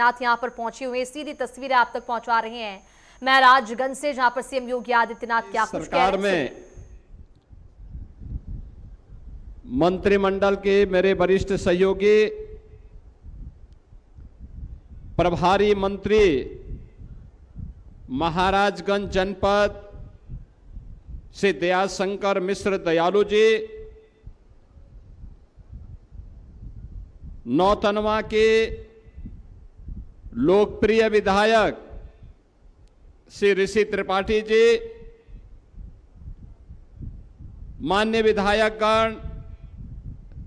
नाथ यहां पर पहुंचे हुए, सीधी तस्वीरें आप तक पहुंचा रहे हैं महराजगंज से, जहां पर सीएम योगी आदित्यनाथ क्या कुछ कह रहे हैं। मंत्रिमंडल के मेरे वरिष्ठ सहयोगी प्रभारी मंत्री महाराजगंज जनपद से दयाशंकर मिश्र दयालु जी, नौतनवा के लोकप्रिय विधायक श्री ऋषि त्रिपाठी जी, माननीय विधायकगण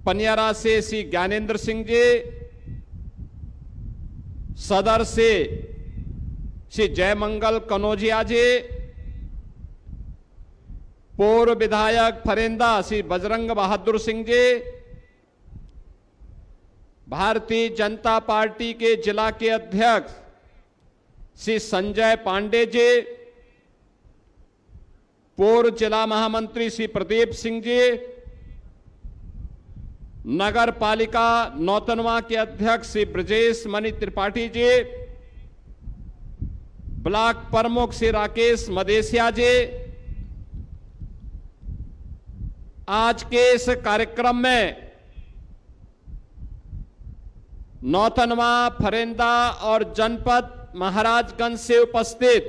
पनियारा से श्री ज्ञानेंद्र सिंह जी, सदर से श्री जयमंगल कनौजिया जी, पूर्व विधायक फरेंदा श्री बजरंग बहादुर सिंह जी, भारतीय जनता पार्टी के जिला के अध्यक्ष श्री संजय पांडे जी, पूर्व जिला महामंत्री श्री प्रदीप सिंह जी, नगर पालिका नौतनवा के अध्यक्ष श्री ब्रजेश मणि त्रिपाठी जी, ब्लॉक प्रमुख श्री राकेश मदेसिया जी। आज के इस कार्यक्रम में नौतनवा, फरेंदा और जनपद महाराजगंज से उपस्थित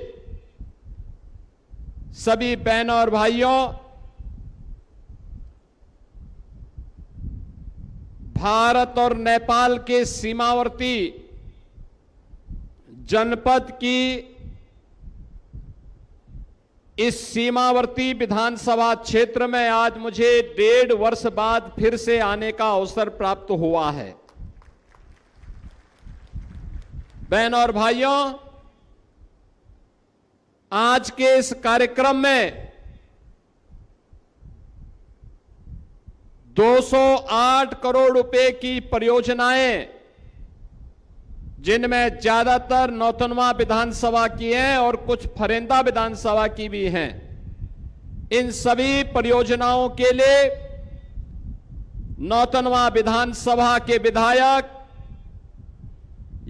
सभी बहनों और भाइयों, भारत और नेपाल के सीमावर्ती जनपद की इस सीमावर्ती विधानसभा क्षेत्र में आज मुझे 1.5 वर्ष बाद फिर से आने का अवसर प्राप्त हुआ है। बहनों और भाइयों, आज के इस कार्यक्रम में 208 करोड़ रुपए की परियोजनाएं, जिनमें ज्यादातर नौतनवा विधानसभा की हैं और कुछ फरेंदा विधानसभा की भी हैं, इन सभी परियोजनाओं के लिए नौतनवा विधानसभा के विधायक,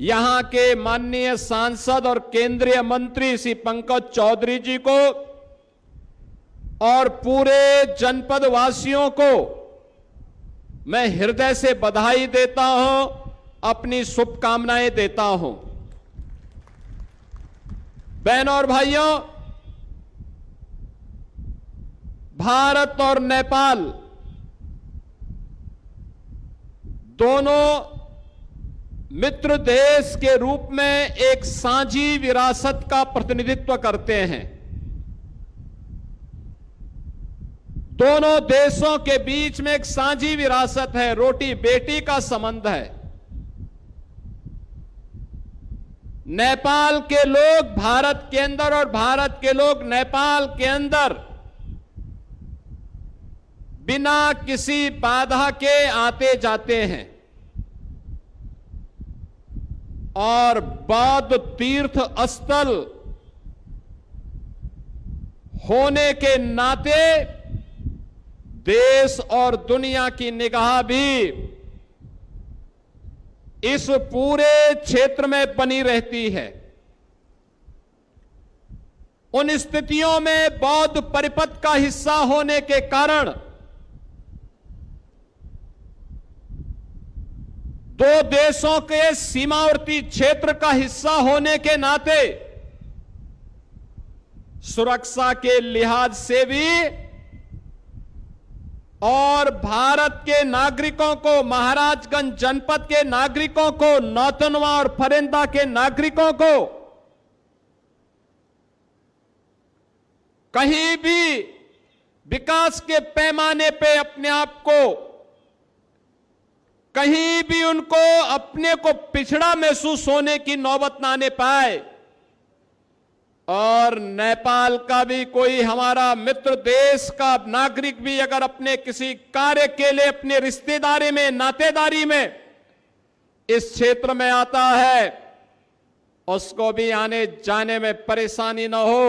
यहां के माननीय सांसद और केंद्रीय मंत्री श्री पंकज चौधरी जी को और पूरे जनपद वासियों को मैं हृदय से बधाई देता हूं, अपनी शुभकामनाएं देता हूं। बहनों और भाइयों, भारत और नेपाल दोनों मित्र देश के रूप में एक साझी विरासत का प्रतिनिधित्व करते हैं। दोनों देशों के बीच में एक साझी विरासत है, रोटी बेटी का संबंध है। नेपाल के लोग भारत के अंदर और भारत के लोग नेपाल के अंदर बिना किसी बाधा के आते जाते हैं और बौद्ध तीर्थ स्थल होने के नाते देश और दुनिया की निगाह भी इस पूरे क्षेत्र में बनी रहती है। उन स्थितियों में बौद्ध परिपथ का हिस्सा होने के कारण दो देशों के सीमावर्ती क्षेत्र का हिस्सा होने के नाते सुरक्षा के लिहाज से भी और भारत के नागरिकों को, महाराजगंज जनपद के नागरिकों को, नौतनवा और फरेंदा के नागरिकों को कहीं भी विकास के पैमाने पे अपने आप को, कहीं भी उनको अपने को पिछड़ा महसूस होने की नौबत ना आने पाए। और नेपाल का भी कोई हमारा मित्र देश का नागरिक भी अगर अपने किसी कार्य के लिए अपने रिश्तेदारी में, नातेदारी में इस क्षेत्र में आता है, उसको भी आने जाने में परेशानी न हो,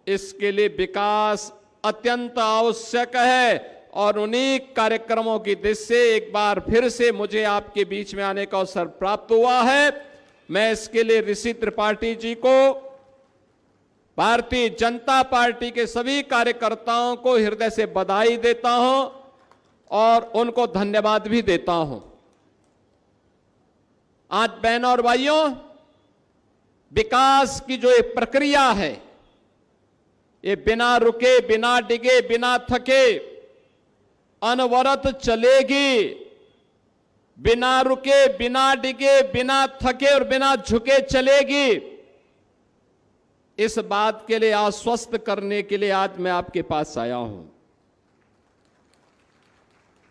इसके लिए विकास अत्यंत आवश्यक है। और उन्हीं कार्यक्रमों की दिशा से एक बार फिर से मुझे आपके बीच में आने का अवसर प्राप्त हुआ है। मैं इसके लिए ऋषि त्रिपाठी जी को, भारतीय जनता पार्टी के सभी कार्यकर्ताओं को हृदय से बधाई देता हूं और उनको धन्यवाद भी देता हूं। आज बहनों और भाइयों, विकास की जो एक प्रक्रिया है, ये बिना रुके, बिना डिगे, बिना थके अनवरत चलेगी। बिना रुके, बिना डिगे, बिना थके और बिना झुके चलेगी। इस बात के लिए आश्वस्त करने के लिए आज मैं आपके पास आया हूं।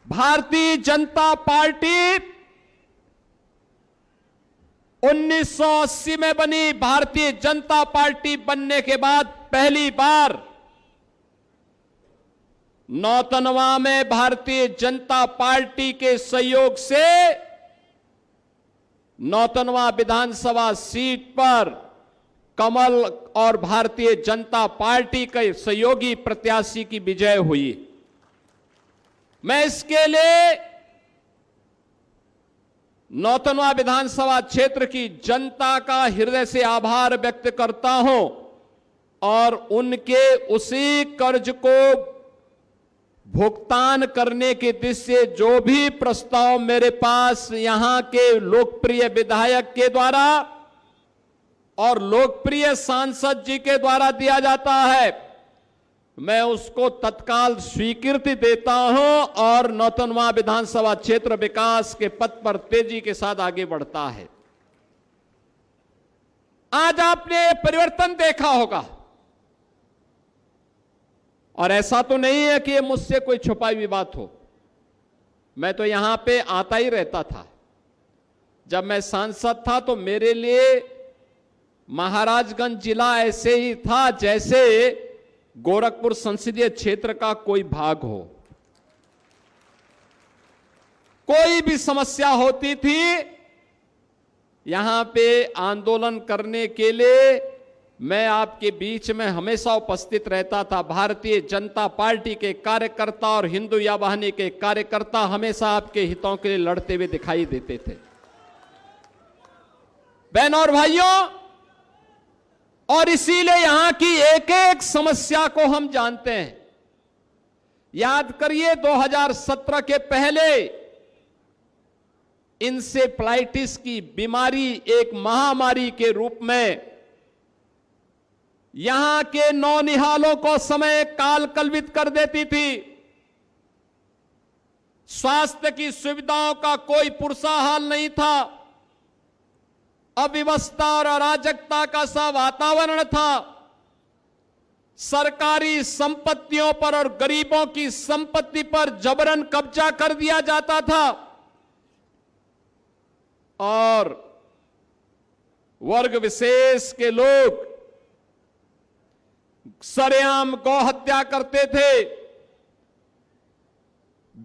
भारतीय जनता पार्टी 1980 में बनी। भारतीय जनता पार्टी बनने के बाद पहली बार नौतनवा में भारतीय जनता पार्टी के सहयोग से नौतनवा विधानसभा सीट पर कमल और भारतीय जनता पार्टी के सहयोगी प्रत्याशी की विजय हुई। मैं इसके लिए नौतनवा विधानसभा क्षेत्र की जनता का हृदय से आभार व्यक्त करता हूं और उनके उसी कर्ज को भुगतान करने के दिशा से जो भी प्रस्ताव मेरे पास यहां के लोकप्रिय विधायक के द्वारा और लोकप्रिय सांसद जी के द्वारा दिया जाता है, मैं उसको तत्काल स्वीकृति देता हूं और नौतनवा विधानसभा क्षेत्र विकास के पथ पर तेजी के साथ आगे बढ़ता है। आज आपने परिवर्तन देखा होगा और ऐसा तो नहीं है कि ये मुझसे कोई छुपाई हुई बात हो। मैं तो यहां पे आता ही रहता था। जब मैं सांसद था तो मेरे लिए महाराजगंज जिला ऐसे ही था जैसे गोरखपुर संसदीय क्षेत्र का कोई भाग हो। कोई भी समस्या होती थी, यहां पे आंदोलन करने के लिए मैं आपके बीच में हमेशा उपस्थित रहता था। भारतीय जनता पार्टी के कार्यकर्ता और हिंदू या वाहिनी के कार्यकर्ता हमेशा आपके हितों के लिए लड़ते हुए दिखाई देते थे। बहनों और भाइयों, और इसीलिए यहां की एक एक समस्या को हम जानते हैं। याद करिए 2017 के पहले इंसेफ्लाइटिस की बीमारी एक महामारी के रूप में यहां के नौनिहालों को समय काल कल्पित कर देती थी। स्वास्थ्य की सुविधाओं का कोई पुरसा हाल नहीं था। अव्यवस्था और अराजकता का सा वातावरण था। सरकारी संपत्तियों पर और गरीबों की संपत्ति पर जबरन कब्जा कर दिया जाता था और वर्ग विशेष के लोग सरेआम गौ हत्या करते थे।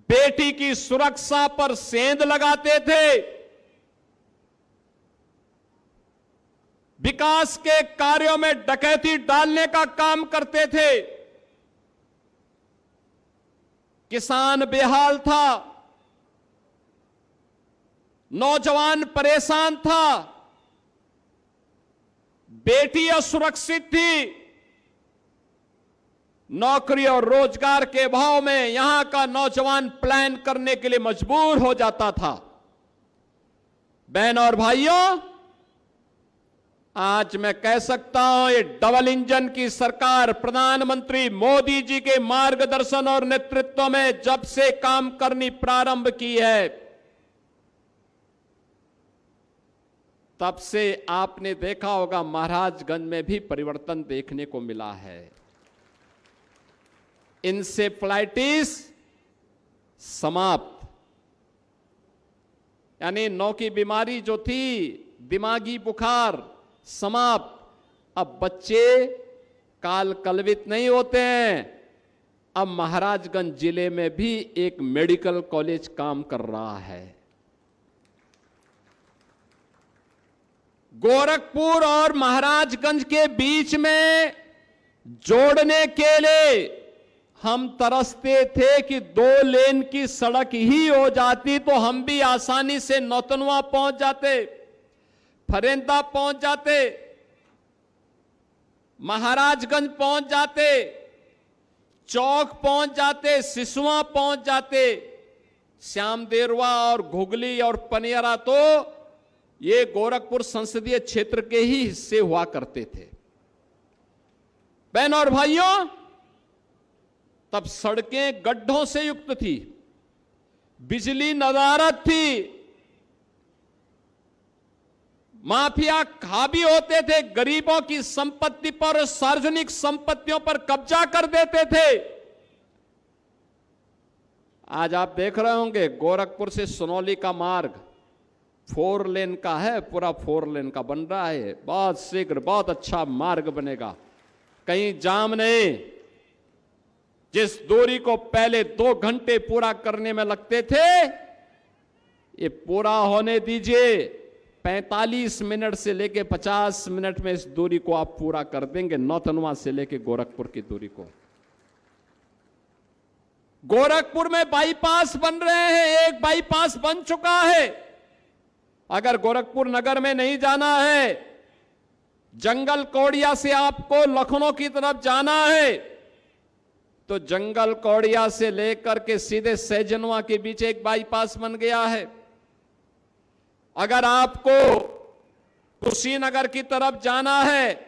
बेटी की सुरक्षा पर सेंध लगाते थे। विकास के कार्यों में डकैती डालने का काम करते थे। किसान बेहाल था, नौजवान परेशान था, बेटी असुरक्षित थी। नौकरी और रोजगार के अभाव में यहां का नौजवान प्लान करने के लिए मजबूर हो जाता था। बहनों और भाइयों, आज मैं कह सकता हूं ये डबल इंजन की सरकार प्रधानमंत्री मोदी जी के मार्गदर्शन और नेतृत्व में जब से काम करनी प्रारंभ की है, तब से आपने देखा होगा महाराजगंज में भी परिवर्तन देखने को मिला है। इंसेफ्लाइटिस समाप्त, यानी नौ की बीमारी जो थी, दिमागी बुखार समाप्त। अब बच्चे काल कलवित नहीं होते हैं। अब महाराजगंज जिले में भी एक मेडिकल कॉलेज काम कर रहा है। गोरखपुर और महाराजगंज के बीच में जोड़ने के लिए हम तरसते थे कि 2 लेन की सड़क ही हो जाती तो हम भी आसानी से नौतनवा पहुंच जाते। फरेंदा पहुंच जाते, महाराजगंज पहुंच जाते, चौक पहुंच जाते, सिसवा पहुंच जाते, श्याम देरवा और घुगली और पनियरा तो ये गोरखपुर संसदीय क्षेत्र के ही हिस्से हुआ करते थे। बहनों और भाइयों, तब सड़कें गड्ढों से युक्त थी, बिजली नदारत थी, माफिया हावी होते थे, गरीबों की संपत्ति पर, सार्वजनिक संपत्तियों पर कब्जा कर देते थे। आज आप देख रहे होंगे गोरखपुर से सोनौली का मार्ग 4 लेन का है, पूरा 4 लेन का बन रहा है। बहुत शीघ्र बहुत अच्छा मार्ग बनेगा, कहीं जाम नहीं। जिस दूरी को पहले 2 घंटे पूरा करने में लगते थे, ये पूरा होने दीजिए, 45 मिनट से लेके 50 मिनट में इस दूरी को आप पूरा कर देंगे, नौतनवा से लेके गोरखपुर की दूरी को। गोरखपुर में बाईपास बन रहे हैं, एक बाईपास बन चुका है। अगर गोरखपुर नगर में नहीं जाना है, जंगल कौड़िया से आपको लखनऊ की तरफ जाना है, तो जंगल कौड़िया से लेकर के सीधे सैजनवा के बीच एक बाईपास बन गया है। अगर आपको कुशीनगर की तरफ जाना है,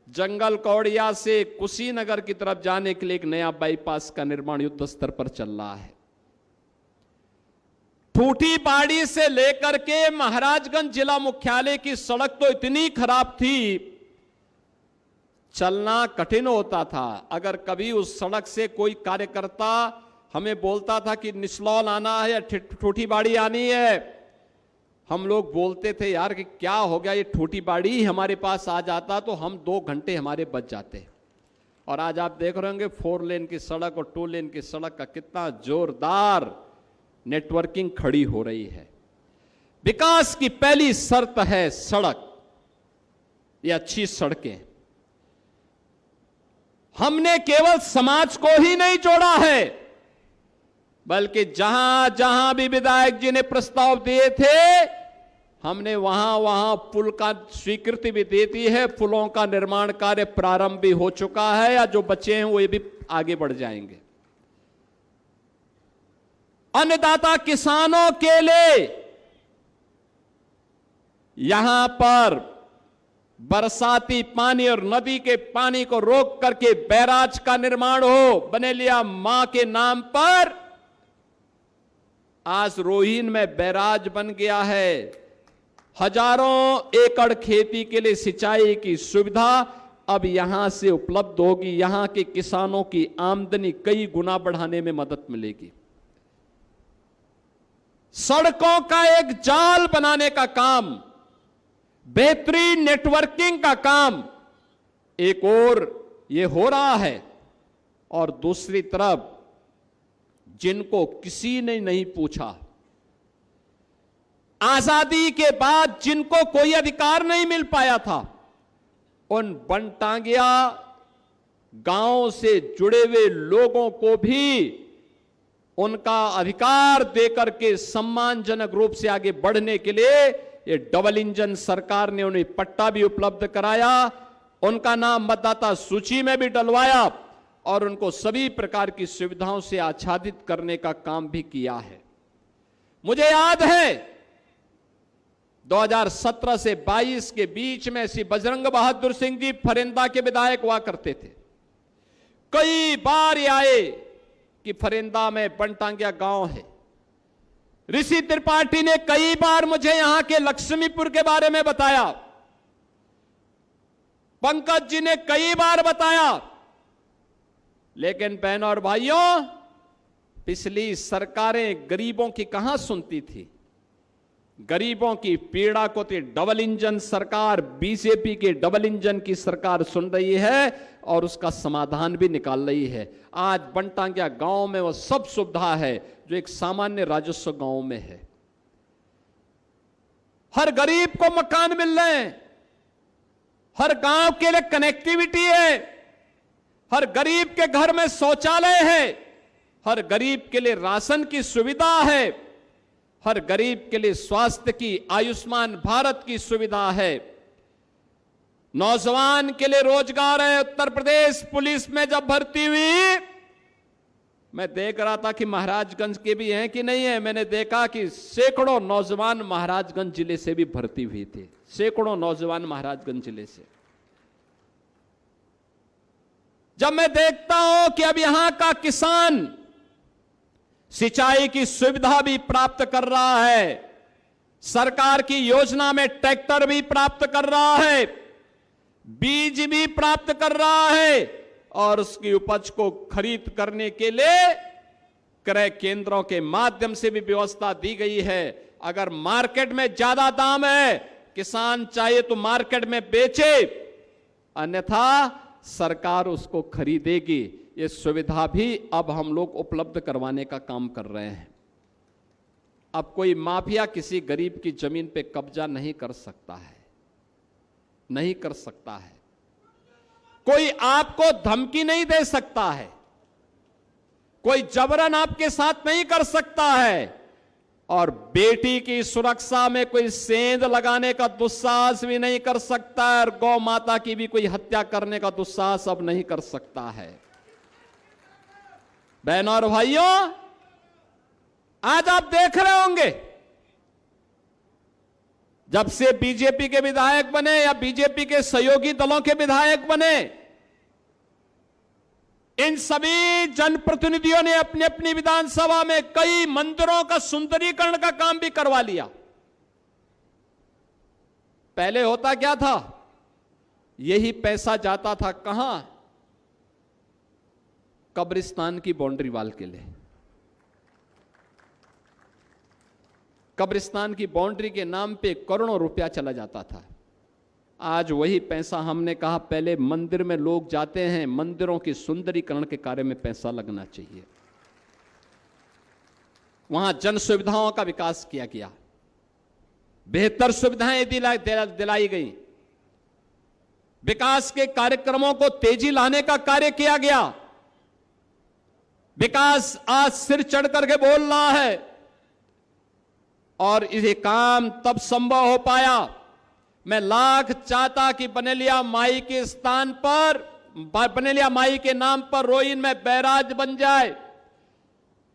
जंगल कौड़िया से कुशीनगर की तरफ जाने के लिए एक नया बाईपास का निर्माण युद्ध स्तर पर चल रहा है। ठूठीबाड़ी से लेकर के महाराजगंज जिला मुख्यालय की सड़क तो इतनी खराब थी, चलना कठिन होता था। अगर कभी उस सड़क से कोई कार्यकर्ता हमें बोलता था कि निचलौल आना है या ठूठीबाड़ी आनी है, हम लोग बोलते थे यार कि क्या हो गया, ये ठूठीबाड़ी हमारे पास आ जाता तो हम 2 घंटे हमारे बच जाते। और आज आप देख रहे होंगे 4 लेन की सड़क और 2 लेन की सड़क का कितना जोरदार नेटवर्किंग खड़ी हो रही है। विकास की पहली शर्त है सड़क, ये अच्छी सड़कें। हमने केवल समाज को ही नहीं जोड़ा है, बल्कि जहां जहां भी विधायक जी ने प्रस्ताव दिए थे, हमने वहां वहां पुल का स्वीकृति भी दे दी है। पुलों का निर्माण कार्य प्रारंभ भी हो चुका है, या जो बचे हैं वो ये भी आगे बढ़ जाएंगे। अन्नदाता किसानों के लिए यहां पर बरसाती पानी और नदी के पानी को रोक करके बैराज का निर्माण हो। बनेलिया मां के नाम पर आज रोहिन में बैराज बन गया है। हजारों एकड़ खेती के लिए सिंचाई की सुविधा अब यहां से उपलब्ध होगी। यहां के किसानों की आमदनी कई गुना बढ़ाने में मदद मिलेगी। सड़कों का एक जाल बनाने का काम, बेहतरीन नेटवर्किंग का काम एक और ये हो रहा है, और दूसरी तरफ जिनको किसी ने नहीं पूछा, आजादी के बाद जिनको कोई अधिकार नहीं मिल पाया था, उन बनटांगिया गांव से जुड़े हुए लोगों को भी उनका अधिकार देकर के सम्मानजनक रूप से आगे बढ़ने के लिए ये डबल इंजन सरकार ने उन्हें पट्टा भी उपलब्ध कराया, उनका नाम मतदाता सूची में भी डलवाया, और उनको सभी प्रकार की सुविधाओं से आच्छादित करने का काम भी किया है। मुझे याद है 2017 से 22 के बीच में श्री बजरंग बहादुर सिंह जी फरेंदा के विधायक हुआ करते थे। कई बार ये आए कि फरेंदा में बनटांगिया गांव है। ऋषि त्रिपाठी ने कई बार मुझे यहां के लक्ष्मीपुर के बारे में बताया, पंकज जी ने कई बार बताया, लेकिन बहनों और भाइयों, पिछली सरकारें गरीबों की कहां सुनती थी। गरीबों की पीड़ा को तो डबल इंजन सरकार, बीजेपी के डबल इंजन की सरकार सुन रही है और उसका समाधान भी निकाल रही है। आज बनटांगिया गांव में वो सब सुविधा है जो एक सामान्य राजस्व गांव में है। हर गरीब को मकान मिल रहे हैं, हर गांव के लिए कनेक्टिविटी है, हर गरीब के घर में शौचालय है, हर गरीब के लिए राशन की सुविधा है, हर गरीब के लिए स्वास्थ्य की, आयुष्मान भारत की सुविधा है, नौजवान के लिए रोजगार है। उत्तर प्रदेश पुलिस में जब भर्ती हुई, मैं देख रहा था कि महाराजगंज के भी हैं कि नहीं है, मैंने देखा कि सैकड़ों नौजवान महाराजगंज जिले से भी भर्ती हुए थे, सैकड़ों नौजवान महाराजगंज जिले से। जब मैं देखता हूं कि अब यहां का किसान सिंचाई की सुविधा भी प्राप्त कर रहा है, सरकार की योजना में ट्रैक्टर भी प्राप्त कर रहा है, बीज भी प्राप्त कर रहा है, और उसकी उपज को खरीद करने के लिए क्रय केंद्रों के माध्यम से भी व्यवस्था दी गई है। अगर मार्केट में ज्यादा दाम है, किसान चाहे तो मार्केट में बेचे, अन्यथा सरकार उसको खरीदेगी। ये सुविधा भी अब हम लोग उपलब्ध करवाने का काम कर रहे हैं। अब कोई माफिया किसी गरीब की जमीन पे कब्जा नहीं कर सकता है, नहीं कर सकता है। कोई आपको धमकी नहीं दे सकता है, कोई जबरन आपके साथ नहीं कर सकता है, और बेटी की सुरक्षा में कोई सेंध लगाने का दुस्साहस भी नहीं कर सकता है, और गौ माता की भी कोई हत्या करने का दुस्साहस अब नहीं कर सकता है। बहनों और भाइयों, आज आप देख रहे होंगे, जब से बीजेपी के विधायक बने या बीजेपी के सहयोगी दलों के विधायक बने, इन सभी जनप्रतिनिधियों ने अपनी अपनी विधानसभा में कई मंदिरों का सुंदरीकरण का काम भी करवा लिया। पहले होता क्या था, यही पैसा जाता था कहां? कब्रिस्तान की बाउंड्री वाल के लिए। कब्रिस्तान की बाउंड्री के नाम पे करोड़ों रुपया चला जाता था। आज वही पैसा, हमने कहा पहले मंदिर में लोग जाते हैं, मंदिरों की सुंदरीकरण के कार्य में पैसा लगना चाहिए। वहां जन सुविधाओं का विकास किया गया, बेहतर सुविधाएं दिलाई गई, विकास के कार्यक्रमों को तेजी लाने का कार्य किया गया। विकास आज सिर चढ़ करके बोल रहा है, और ये काम तब संभव हो पाया। मैं लाख चाहता कि बनेलिया माई के स्थान पर, बनेलिया माई के नाम पर रोइन में बैराज बन जाए।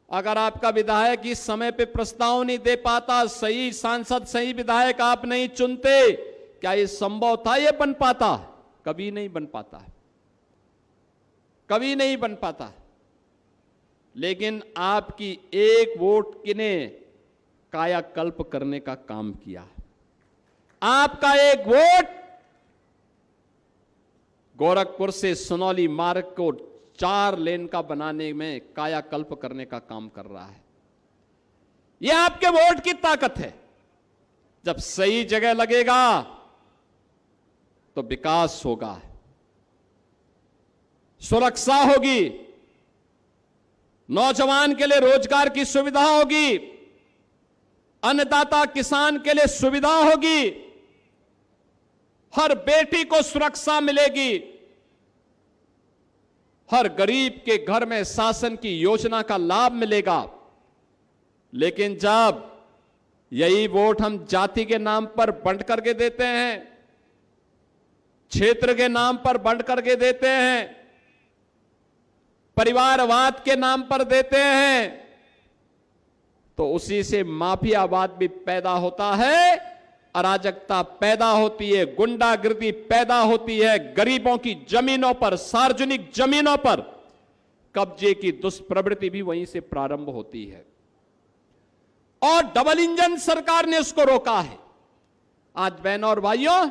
अगर आपका विधायक इस समय पे प्रस्ताव नहीं दे पाता, सही सांसद, सही विधायक आप नहीं चुनते, क्या ये संभव था? ये बन पाता? कभी नहीं बन पाता, कभी नहीं बन पाता। लेकिन आपकी एक वोट ने कायाकल्प करने का काम किया। आपका एक वोट गोरखपुर से सुनौली मार्ग को 4 लेन का बनाने में कायाकल्प करने का काम कर रहा है। यह आपके वोट की ताकत है। जब सही जगह लगेगा तो विकास होगा, सुरक्षा होगी, नौजवान के लिए रोजगार की सुविधा होगी, अन्नदाता किसान के लिए सुविधा होगी, हर बेटी को सुरक्षा मिलेगी, हर गरीब के घर में शासन की योजना का लाभ मिलेगा। लेकिन जब यही वोट हम जाति के नाम पर बंट करके देते हैं, क्षेत्र के नाम पर बंट करके देते हैं, परिवारवाद के नाम पर देते हैं, तो उसी से माफियावाद भी पैदा होता है, अराजकता पैदा होती है, गुंडागिर्दी पैदा होती है, गरीबों की जमीनों पर, सार्वजनिक जमीनों पर कब्जे की दुष्प्रवृत्ति भी वहीं से प्रारंभ होती है। और डबल इंजन सरकार ने उसको रोका है। आज बहनों और भाइयों,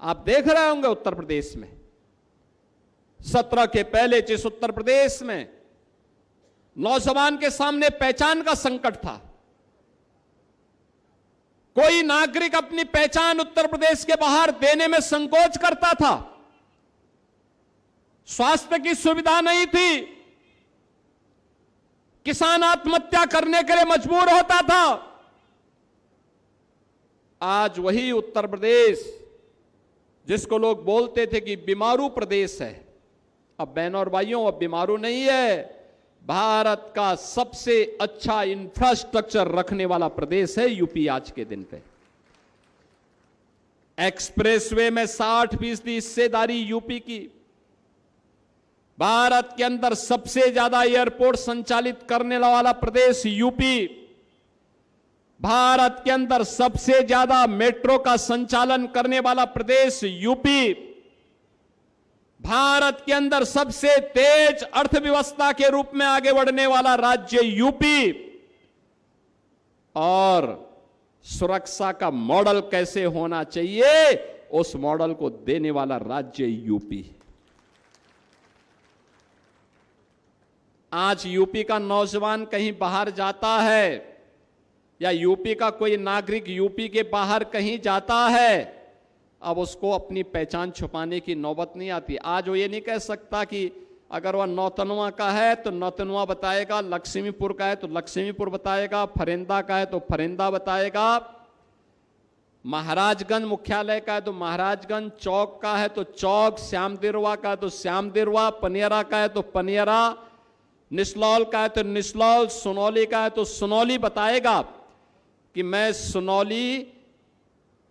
आप देख रहे होंगे उत्तर प्रदेश में 17 के पहले जिस उत्तर प्रदेश में नौजवान के सामने पहचान का संकट था, कोई नागरिक अपनी पहचान उत्तर प्रदेश के बाहर देने में संकोच करता था, स्वास्थ्य की सुविधा नहीं थी, किसान आत्महत्या करने के लिए मजबूर होता था। आज वही उत्तर प्रदेश जिसको लोग बोलते थे कि बीमारू प्रदेश है, अब बहनों और भाइयों अब बीमारू नहीं है, भारत का सबसे अच्छा इंफ्रास्ट्रक्चर रखने वाला प्रदेश है यूपी आज के दिन पे। एक्सप्रेसवे में 60% हिस्सेदारी यूपी की। भारत के अंदर सबसे ज्यादा एयरपोर्ट संचालित करने वाला प्रदेश यूपी। भारत के अंदर सबसे ज्यादा मेट्रो का संचालन करने वाला प्रदेश यूपी। भारत के अंदर सबसे तेज अर्थव्यवस्था के रूप में आगे बढ़ने वाला राज्य यूपी। और सुरक्षा का मॉडल कैसे होना चाहिए, उस मॉडल को देने वाला राज्य यूपी। आज यूपी का नौजवान कहीं बाहर जाता है या यूपी का कोई नागरिक यूपी के बाहर कहीं जाता है, अब उसको अपनी पहचान छुपाने की नौबत नहीं आती। आज वो ये नहीं कह सकता कि अगर वह नौतनवा का है तो नौतनवा बताएगा, लक्ष्मीपुर का है तो लक्ष्मीपुर बताएगा, फरेंदा का है तो फरेंदा बताएगा, महाराजगंज मुख्यालय का है तो महाराजगंज, चौक का है तो चौक, श्यामदिरवा का है तो श्यामदिरवा, पनियरा का है तो पनियरा, निसलौल का है तो निसलौल, सुनौली का है तो सुनौली बताएगा कि मैं सुनौली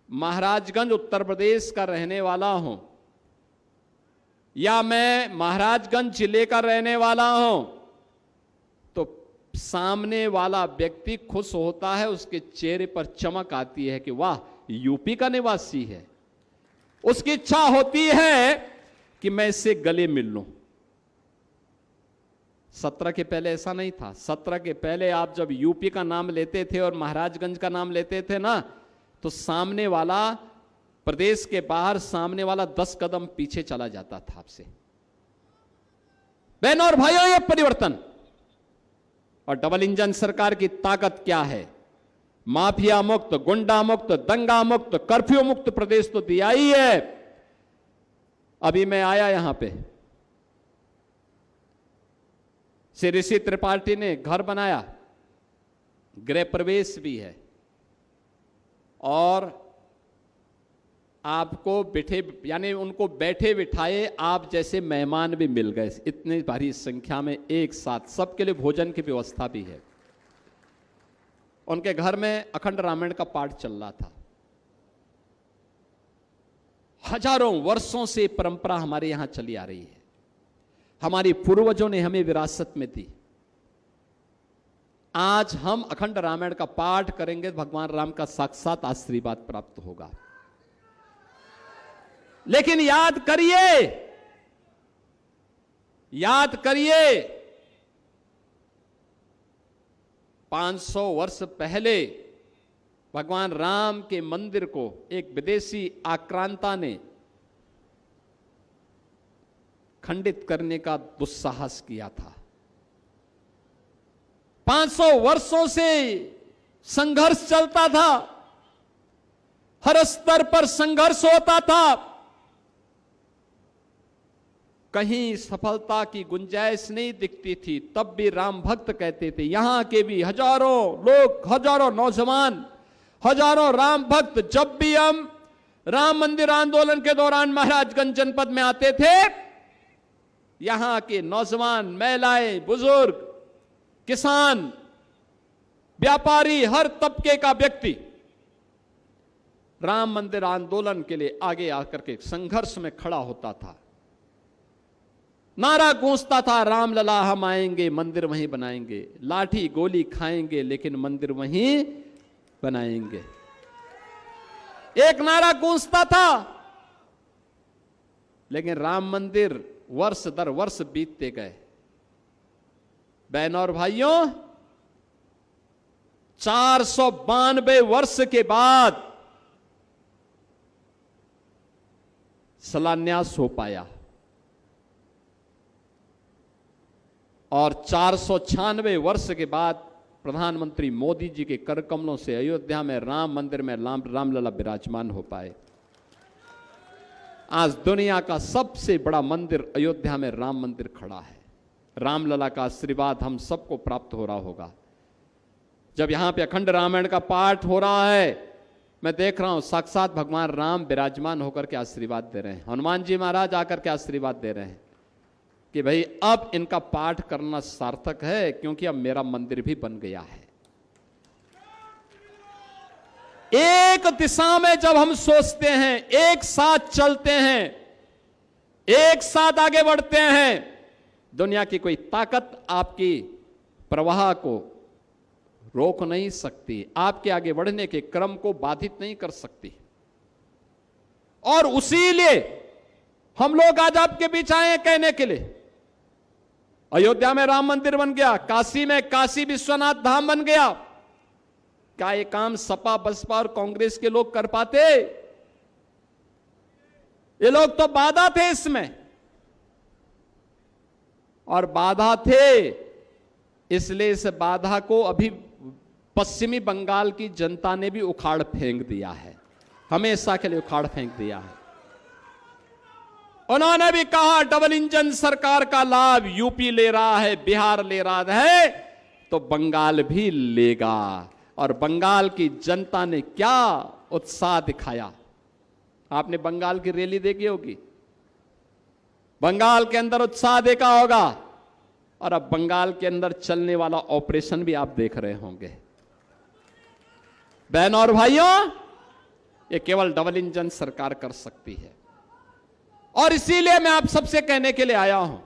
महाराजगंज उत्तर प्रदेश का रहने वाला हूं, या मैं महाराजगंज जिले का रहने वाला हूं। तो सामने वाला व्यक्ति खुश होता है, उसके चेहरे पर चमक आती है कि वाह यूपी का निवासी है। उसकी इच्छा होती है कि मैं इससे गले मिल लूं। 17 के पहले ऐसा नहीं था। 17 के पहले आप जब यूपी का नाम लेते थे और महाराजगंज का नाम लेते थे ना, तो सामने वाला प्रदेश के बाहर सामने वाला 10 कदम पीछे चला जाता था आपसे। बहनों और भाइयों, यह परिवर्तन और डबल इंजन सरकार की ताकत क्या है। माफिया मुक्त, गुंडा मुक्त, दंगा मुक्त, कर्फ्यू मुक्त प्रदेश तो दिया ही है। अभी मैं आया यहां पे, श्री ऋषि त्रिपाठी ने घर बनाया, गृह प्रवेश भी है, और आपको बैठे यानी उनको बैठे बिठाए आप जैसे मेहमान भी मिल गए। इतनी भारी संख्या में एक साथ सबके लिए भोजन की व्यवस्था भी है। उनके घर में अखंड रामायण का पाठ चल रहा था। हजारों वर्षों से परंपरा हमारे यहां चली आ रही है, हमारी पूर्वजों ने हमें विरासत में दी। आज हम अखंड रामायण का पाठ करेंगे, भगवान राम का साक्षात आशीर्वाद प्राप्त होगा। लेकिन याद करिए 500 वर्ष पहले भगवान राम के मंदिर को एक विदेशी आक्रांता ने खंडित करने का दुस्साहस किया था। 500 वर्षों से संघर्ष चलता था, हर स्तर पर संघर्ष होता था, कहीं सफलता की गुंजाइश नहीं दिखती थी। तब भी राम भक्त कहते थे। यहां के भी हजारों लोग, हजारों नौजवान, हजारों राम भक्त जब भी हम राम मंदिर आंदोलन के दौरान महाराजगंज जनपद में आते थे, यहां के नौजवान, महिलाएं, बुजुर्ग, किसान, व्यापारी, हर तबके का व्यक्ति राम मंदिर आंदोलन के लिए आगे आकर के संघर्ष में खड़ा होता था। नारा गूंजता था, राम लला हम आएंगे, मंदिर वहीं बनाएंगे, लाठी गोली खाएंगे लेकिन मंदिर वहीं बनाएंगे। एक नारा गूंजता था, लेकिन राम मंदिर वर्ष दर वर्ष बीतते गए। बहनों और भाइयों, 492 वर्ष के बाद शिलान्यास हो पाया और 496 वर्ष के बाद प्रधानमंत्री मोदी जी के कर कमलों से अयोध्या में राम मंदिर में रामलला विराजमान हो पाए। आज दुनिया का सबसे बड़ा मंदिर अयोध्या में राम मंदिर खड़ा है। रामलला का आशीर्वाद हम सबको प्राप्त हो रहा होगा। जब यहां पे अखंड रामायण का पाठ हो रहा है, मैं देख रहा हूं साक्षात भगवान राम विराजमान होकर के आशीर्वाद दे रहे हैं, हनुमान जी महाराज आकर के आशीर्वाद दे रहे हैं। कि भाई अब इनका पाठ करना सार्थक है, क्योंकि अब मेरा मंदिर भी बन गया है। एक दिशा में जब हम सोचते हैं, एक साथ चलते हैं, एक साथ आगे बढ़ते हैं, दुनिया की कोई ताकत आपकी प्रवाह को रोक नहीं सकती, आपके आगे बढ़ने के क्रम को बाधित नहीं कर सकती। और उसीलिए हम लोग आज आपके बीच आए हैं कहने के लिए, अयोध्या में राम मंदिर बन गया, काशी में काशी विश्वनाथ धाम बन गया। क्या ये काम सपा बसपा और कांग्रेस के लोग कर पाते? ये लोग तो बाधा थे इसमें, और बाधा थे, इसलिए इस बाधा को अभी पश्चिमी बंगाल की जनता ने भी उखाड़ फेंक दिया है, हमेशा के लिए उखाड़ फेंक दिया है। उन्होंने भी कहा डबल इंजन सरकार का लाभ यूपी ले रहा है, बिहार ले रहा है, तो बंगाल भी लेगा। और बंगाल की जनता ने क्या उत्साह दिखाया, आपने बंगाल की रैली देखी होगी, बंगाल के अंदर उत्साह देखा होगा, और अब बंगाल के अंदर चलने वाला ऑपरेशन भी आप देख रहे होंगे। बहनों और भाइयों, ये केवल डबल इंजन सरकार कर सकती है। और इसीलिए मैं आप सबसे कहने के लिए आया हूं,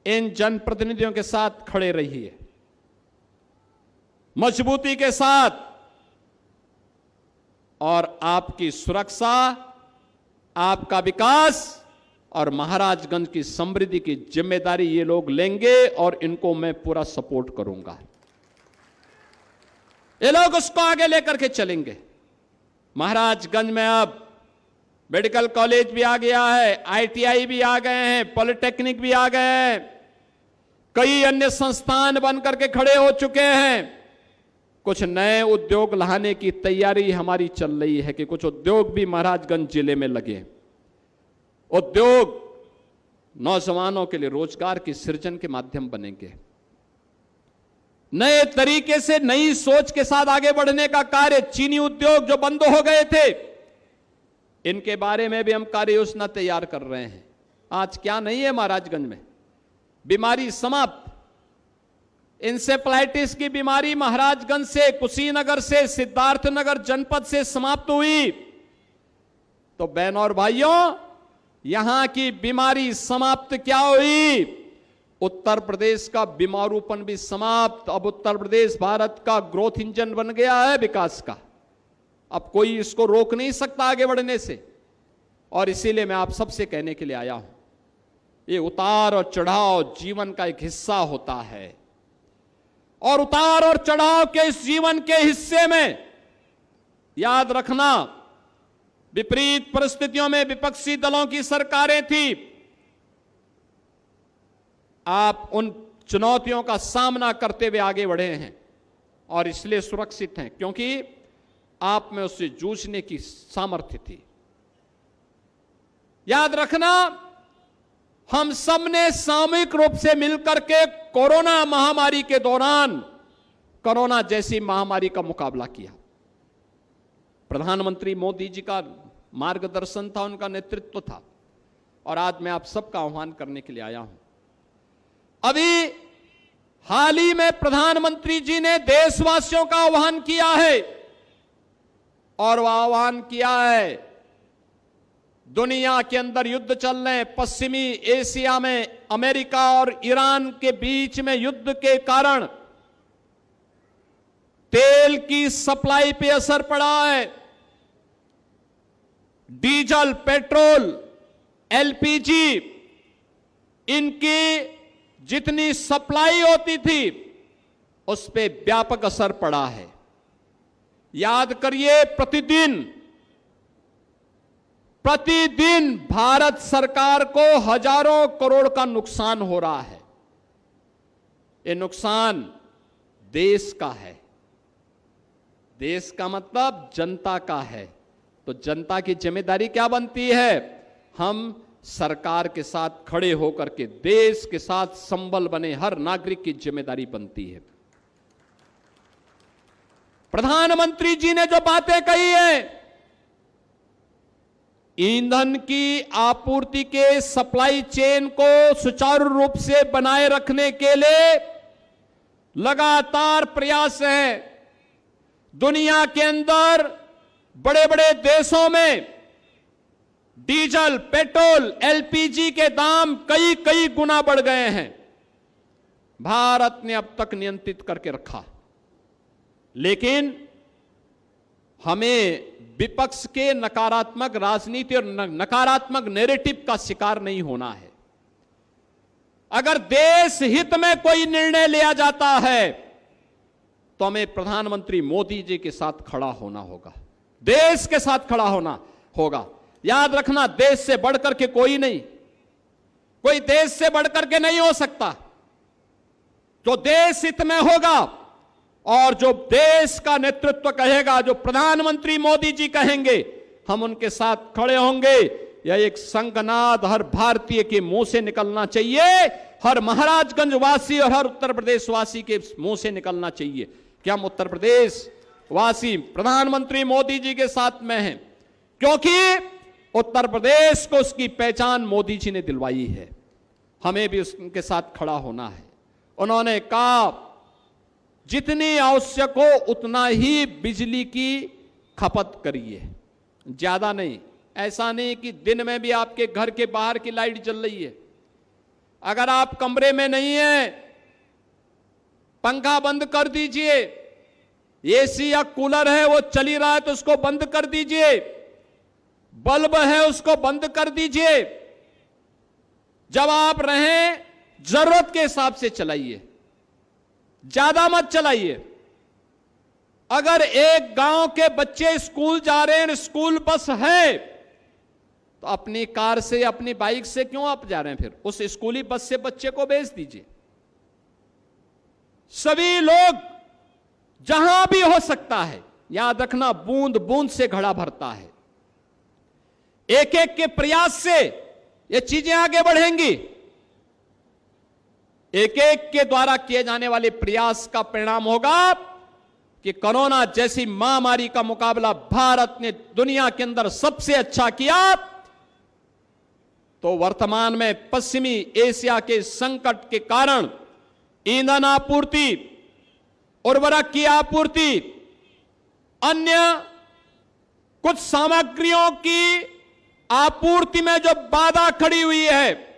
इन जनप्रतिनिधियों के साथ खड़े रहिए, मजबूती के साथ, और आपकी सुरक्षा, आपका विकास और महाराजगंज की समृद्धि की जिम्मेदारी ये लोग लेंगे, और इनको मैं पूरा सपोर्ट करूंगा। ये लोग उसको आगे लेकर के चलेंगे। महाराजगंज में अब मेडिकल कॉलेज भी आ गया है, आईटीआई भी आ गए हैं, पॉलिटेक्निक भी आ गए हैं, कई अन्य संस्थान बनकर के खड़े हो चुके हैं। कुछ नए उद्योग लाने की तैयारी हमारी चल रही है कि कुछ उद्योग भी महाराजगंज जिले में लगे। उद्योग नौजवानों के लिए रोजगार की सृजन के माध्यम बनेंगे। नए तरीके से, नई सोच के साथ आगे बढ़ने का कार्य, चीनी उद्योग जो बंद हो गए थे, इनके बारे में भी हम कार्य योजना तैयार कर रहे हैं। आज क्या नहीं है महाराजगंज में, बीमारी समाप्त। इंसेफ्लाइटिस की बीमारी महाराजगंज से, कुशीनगर से, सिद्धार्थनगर जनपद से समाप्त हुई। तो बहनों और भाइयों, यहां की बीमारी समाप्त क्या हुई? उत्तर प्रदेश का बीमारूपन भी समाप्त। अब उत्तर प्रदेश भारत का ग्रोथ इंजन बन गया है, विकास का। अब कोई इसको रोक नहीं सकता आगे बढ़ने से। और इसीलिए मैं आप सबसे कहने के लिए आया हूं, ये उतार और चढ़ाव जीवन का एक हिस्सा होता है, और उतार और चढ़ाव के इस जीवन के हिस्से में याद रखना, विपरीत परिस्थितियों में विपक्षी दलों की सरकारें थी। आप उन चुनौतियों का सामना करते हुए आगे बढ़े हैं, और इसलिए सुरक्षित हैं, क्योंकि आप में उससे जूझने की सामर्थ्य थी। याद रखना, हम सब ने सामूहिक रूप से मिलकर के कोरोना महामारी के दौरान कोरोना जैसी महामारी का मुकाबला किया। प्रधानमंत्री मोदी जी का मार्गदर्शन था, उनका नेतृत्व था, और आज मैं आप सबका आह्वान करने के लिए आया हूं। अभी हाल ही में प्रधानमंत्री जी ने देशवासियों का आह्वान किया है, और वह आह्वान किया है, दुनिया के अंदर युद्ध चल रहे हैं, पश्चिमी एशिया में अमेरिका और ईरान के बीच में युद्ध के कारण तेल की सप्लाई पे असर पड़ा है। डीजल, पेट्रोल, एलपीजी, इनकी जितनी सप्लाई होती थी उस पे व्यापक असर पड़ा है। याद करिए, प्रतिदिन भारत सरकार को हजारों करोड़ का नुकसान हो रहा है। ये नुकसान देश का है। देश का मतलब जनता का है। तो जनता की जिम्मेदारी क्या बनती है? हम सरकार के साथ खड़े होकर के देश के साथ संबल बने हर नागरिक की जिम्मेदारी बनती है। प्रधानमंत्री जी ने जो बातें कही है, ईंधन की आपूर्ति के सप्लाई चेन को सुचारू रूप से बनाए रखने के लिए लगातार प्रयास है। दुनिया के अंदर बड़े बड़े देशों में डीजल, पेट्रोल, एलपीजी के दाम कई कई गुना बढ़ गए हैं। भारत ने अब तक नियंत्रित करके रखा, लेकिन हमें विपक्ष के नकारात्मक राजनीति और नकारात्मक नैरेटिव का शिकार नहीं होना है। अगर देश हित में कोई निर्णय लिया जाता है तो हमें प्रधानमंत्री मोदी जी के साथ खड़ा होना होगा, देश के साथ खड़ा होना होगा। याद रखना, देश से बढ़कर के कोई नहीं, कोई देश से बढ़कर के नहीं हो सकता। जो देश हित में होगा और जो देश का नेतृत्व कहेगा, जो प्रधानमंत्री मोदी जी कहेंगे, हम उनके साथ खड़े होंगे। यह एक संघनाद हर भारतीय के मुंह से निकलना चाहिए, हर महाराजगंज वासी और हर उत्तर प्रदेश वासी के मुंह से निकलना चाहिए कि हम उत्तर प्रदेश वासी प्रधानमंत्री मोदी जी के साथ में हैं, क्योंकि उत्तर प्रदेश को उसकी पहचान मोदी जी ने दिलवाई है। हमें भी उनके साथ खड़ा होना है। उन्होंने कहा जितनी आवश्यक हो उतना ही बिजली की खपत करिए, ज्यादा नहीं। ऐसा नहीं कि दिन में भी आपके घर के बाहर की लाइट जल रही है, अगर आप कमरे में नहीं है पंखा बंद कर दीजिए, एसी या कूलर है वो चल ही रहा है तो उसको बंद कर दीजिए, बल्ब है उसको बंद कर दीजिए। जब आप रहें जरूरत के हिसाब से चलाइए, ज्यादा मत चलाइए। अगर एक गांव के बच्चे स्कूल जा रहे हैं, स्कूल बस है, तो अपनी कार से अपनी बाइक से क्यों आप जा रहे हैं? फिर उस स्कूली बस से बच्चे को भेज दीजिए। सभी लोग जहां भी हो सकता है, याद रखना बूंद बूंद से घड़ा भरता है। एक एक के प्रयास से ये चीजें आगे बढ़ेंगी। एक एक के द्वारा किए जाने वाले प्रयास का परिणाम होगा कि कोरोना जैसी महामारी का मुकाबला भारत ने दुनिया के अंदर सबसे अच्छा किया, तो वर्तमान में पश्चिमी एशिया के संकट के कारण ईंधन आपूर्ति, उर्वरक की आपूर्ति, अन्य कुछ सामग्रियों की आपूर्ति में जो बाधा खड़ी हुई है,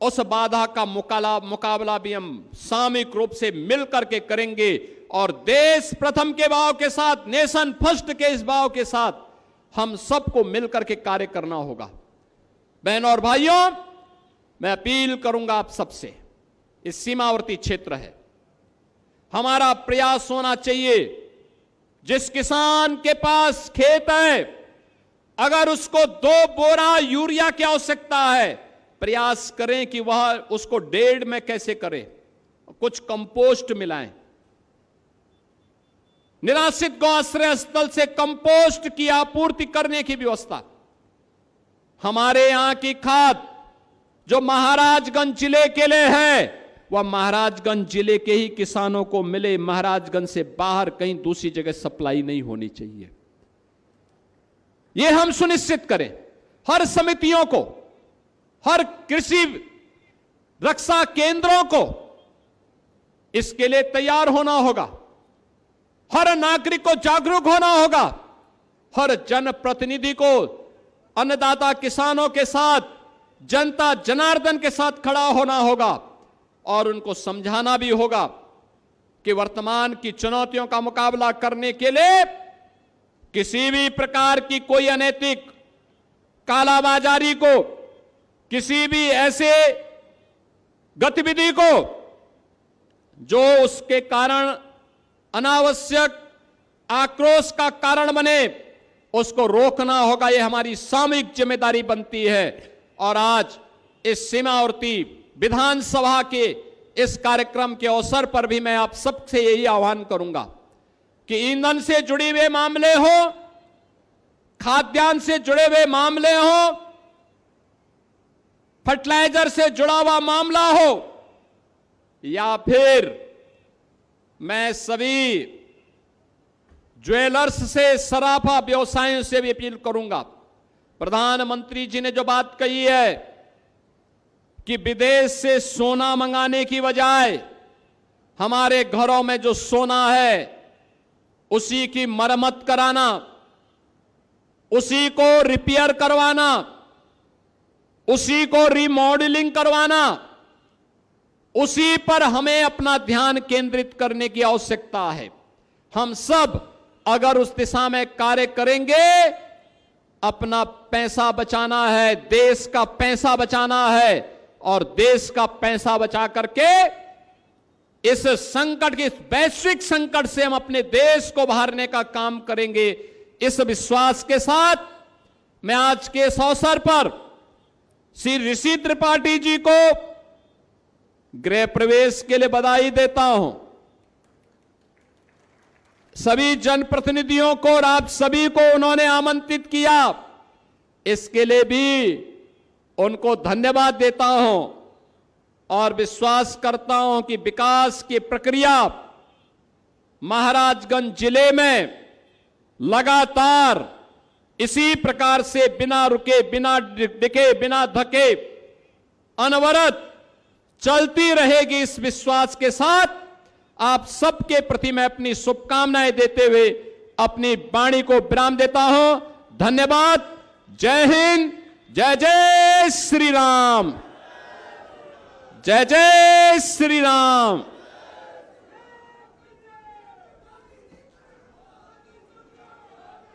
उस बाधा का मुकाबला भी हम सामूहिक रूप से मिलकर के करेंगे और देश प्रथम के भाव के साथ, नेशन फर्स्ट के इस भाव के साथ हम सबको मिलकर के कार्य करना होगा। बहनों और भाइयों, मैं अपील करूंगा आप सबसे, इस सीमावर्ती क्षेत्र है, हमारा प्रयास होना चाहिए। जिस किसान के पास खेत है, अगर उसको 2 बोरा यूरिया की आवश्यकता है, प्रयास करें कि वह उसको 1.5 में कैसे करें, कुछ कंपोस्ट मिलाएं। निराश्रित गौ आश्रय स्थल से कंपोस्ट की आपूर्ति करने की व्यवस्था। हमारे यहां की खाद जो महाराजगंज जिले के लिए है, वह महाराजगंज जिले के ही किसानों को मिले, महाराजगंज से बाहर कहीं दूसरी जगह सप्लाई नहीं होनी चाहिए। यह हम सुनिश्चित करें। हर समितियों को, हर कृषि रक्षा केंद्रों को इसके लिए तैयार होना होगा। हर नागरिक को जागरूक होना होगा। हर जनप्रतिनिधि को अन्नदाता किसानों के साथ, जनता जनार्दन के साथ खड़ा होना होगा और उनको समझाना भी होगा कि वर्तमान की चुनौतियों का मुकाबला करने के लिए किसी भी प्रकार की कोई अनैतिक कालाबाजारी को, किसी भी ऐसे गतिविधि को जो उसके कारण अनावश्यक आक्रोश का कारण बने, उसको रोकना होगा। यह हमारी सामूहिक जिम्मेदारी बनती है। और आज इस सीमावर्ती विधानसभा के इस कार्यक्रम के अवसर पर भी मैं आप सबसे यही आह्वान करूंगा कि ईंधन से जुड़े हुए मामले हो, खाद्यान्न से जुड़े हुए मामले हो, फर्टिलाइजर से जुड़ा हुआ मामला हो, या फिर मैं सभी ज्वेलर्स से, सराफा व्यवसायों से भी अपील करूंगा प्रधानमंत्री जी ने जो बात कही है कि विदेश से सोना मंगाने की बजाय हमारे घरों में जो सोना है उसी की मरम्मत कराना, उसी को रिपेयर करवाना, उसी को रिमॉडलिंग करवाना, उसी पर हमें अपना ध्यान केंद्रित करने की आवश्यकता है। हम सब अगर उस दिशा में कार्य करेंगे, अपना पैसा बचाना है, देश का पैसा बचाना है और देश का पैसा बचा करके इस संकट के, इस वैश्विक संकट से हम अपने देश को बाहरने का काम करेंगे। इस विश्वास के साथ मैं आज के इस अवसर पर श्री ऋषि त्रिपाठी जी को गृह प्रवेश के लिए बधाई देता हूं। सभी जनप्रतिनिधियों को और आप सभी को उन्होंने आमंत्रित किया, इसके लिए भी उनको धन्यवाद देता हूं और विश्वास करता हूं कि विकास की प्रक्रिया महाराजगंज जिले में लगातार इसी प्रकार से बिना रुके, बिना डिके, बिना धके अनवरत चलती रहेगी। इस विश्वास के साथ आप सबके प्रति मैं अपनी शुभकामनाएं देते हुए अपनी वाणी को विराम देता हूं। धन्यवाद। जय हिंद, जय जय श्री राम, जय जय श्री राम।